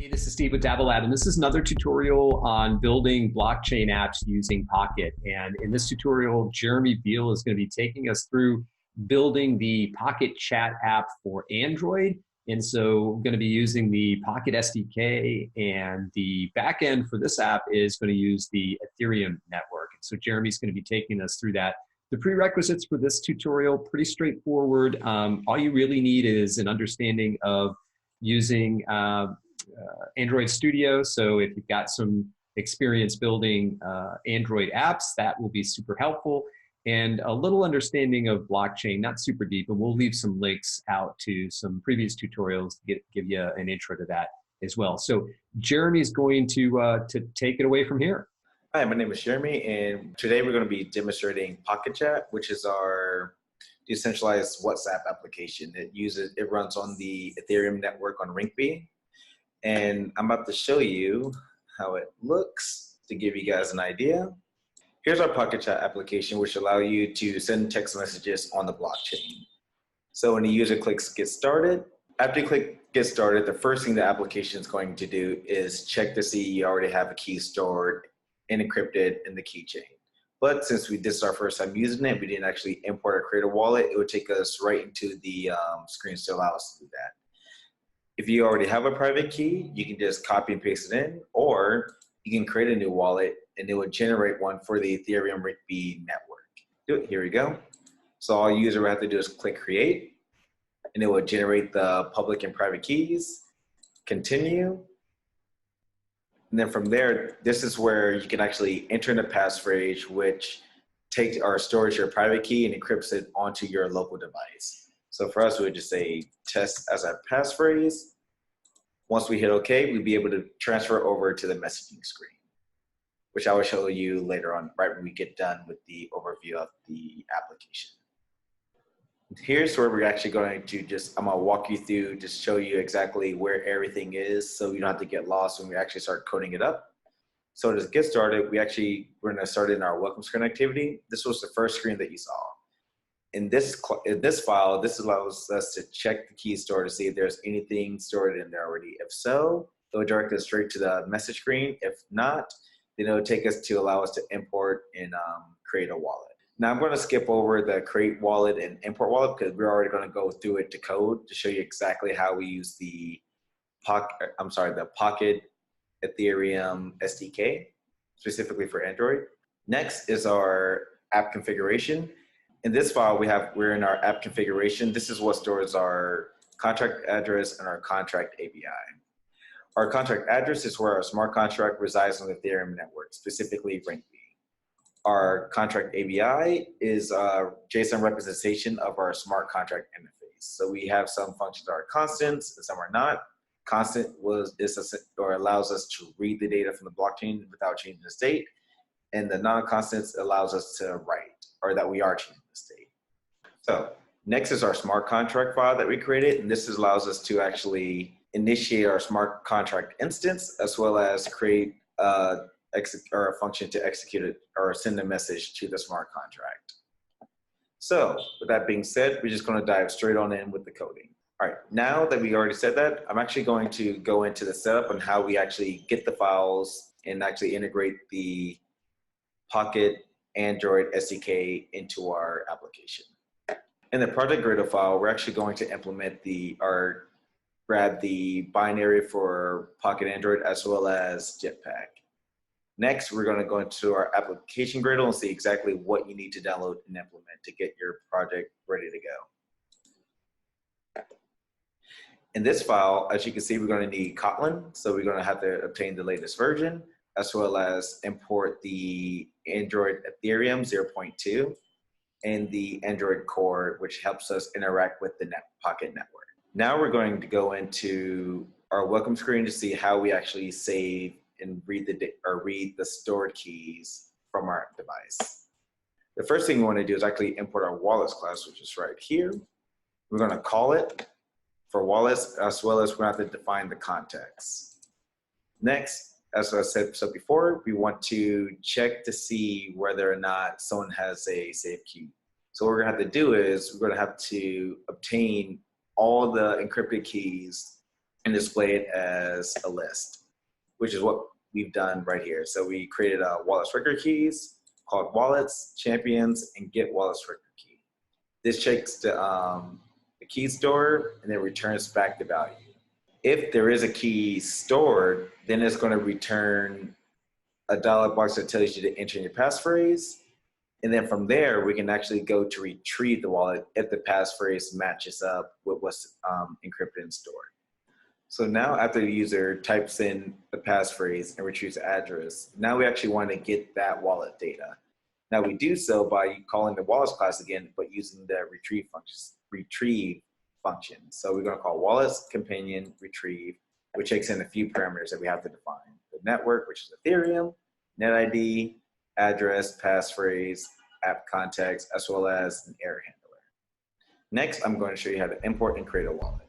Hey, this is Steve with DappleLab, and this is another tutorial on building blockchain apps using Pocket. And in this tutorial, Jeremy Beal is going to be taking us through building the Pocket chat app for Android. And so we're going to be using the Pocket SDK, and the backend for this app is going to use the Ethereum network. And so Jeremy's going to be taking us through that. The prerequisites for this tutorial, pretty straightforward. All you really need is an understanding of using Android Studio. So if you've got some experience building Android apps, that will be super helpful. And a little understanding of blockchain, not super deep, but we'll leave some links out to some previous tutorials to give you an intro to that as well. So Jeremy is going to take it away from here. Hi, my name is Jeremy, and today we're going to be demonstrating Pocket Chat, which is our decentralized WhatsApp application. It runs on the Ethereum network on Rinkeby. And I'm about to show you how it looks to give you guys an idea. Here's our Pocket Chat application, which allows you to send text messages on the blockchain. So when the user clicks Get Started, after you click Get Started, the first thing the application is going to do is check to see you already have a key stored and encrypted in the keychain. But since this is our first time using it, we didn't actually import or create a wallet, it would take us right into the screen to allow us to do that. If you already have a private key, you can just copy and paste it in, or you can create a new wallet and it would generate one for the Ethereum Rinkeby network. Here we go. So all user will have to do is click create, and it will generate the public and private keys, continue. And then from there, this is where you can actually enter in a passphrase, which takes or stores your private key and encrypts it onto your local device. So for us, we would just say test as a passphrase. Once we hit OK, we'd be able to transfer over to the messaging screen, which I will show you later on, right when we get done with the overview of the application. Here's where we're actually going to I'm going to walk you through, just show you exactly where everything is so you don't have to get lost when we actually start coding it up. So to get started, we're going to start in our welcome screen activity. This was the first screen that you saw. In this file, this allows us to check the key store to see if there's anything stored in there already. If so, it will direct us straight to the message screen. If not, then it will take us to allow us to import and create a wallet. Now I'm going to skip over the create wallet and import wallet because we're already going to go through it to code to show you exactly how we use the Pocket Ethereum SDK, specifically for Android. Next is our app configuration. In this file, we're in our app configuration. This is what stores our contract address and our contract API. Our contract address is where our smart contract resides on the Ethereum network, specifically Rinkeby. Our contract API is a JSON representation of our smart contract interface. So we have some functions that are constants and some are not. Constant allows us to read the data from the blockchain without changing the state, and the non-constants allows us to write, or that we are changing the state. So next is our smart contract file that we created, and this allows us to actually initiate our smart contract instance, as well as create a function to execute it or send a message to the smart contract. So with that being said, we're just going to dive straight on in with the coding. All right, now that we already said that, I'm actually going to go into the setup and how we actually get the files and actually integrate the Pocket Android SDK into our application. In the project Gradle file, we're actually going to implement grab the binary for Pocket Android as well as Jetpack. Next, we're going to go into our application Gradle and see exactly what you need to download and implement to get your project ready to go. In this file, as you can see, we're going to need Kotlin, so we're going to have to obtain the latest version, as well as import the Android Ethereum 0.2 and the Android core, which helps us interact with the Pocket network. Now we're going to go into our welcome screen to see how we actually save and read the stored keys from our device. The first thing we want to do is actually import our wallets class, which is right here. We're going to call it for wallets, as well as we're going to have to define the context. Next, as I said before, we want to check to see whether or not someone has a safe key. So what we're going to have to do is we're going to have to obtain all the encrypted keys and display it as a list, which is what we've done right here. So we created a wallets record keys called wallets, champions, and get wallets record key. This checks the key store and then returns back the value. If there is a key stored, then it's going to return a dialog box that tells you to enter in your passphrase. And then from there, we can actually go to retrieve the wallet if the passphrase matches up with what's encrypted and stored. So now after the user types in the passphrase and retrieves the address, now we actually want to get that wallet data. Now we do so by calling the wallets class again, but using the retrieve function. So we're going to call wallets companion retrieve, which takes in a few parameters that we have to define. The network, which is Ethereum, net ID, address, passphrase, app context, as well as an error handler. Next, I'm going to show you how to import and create a wallet.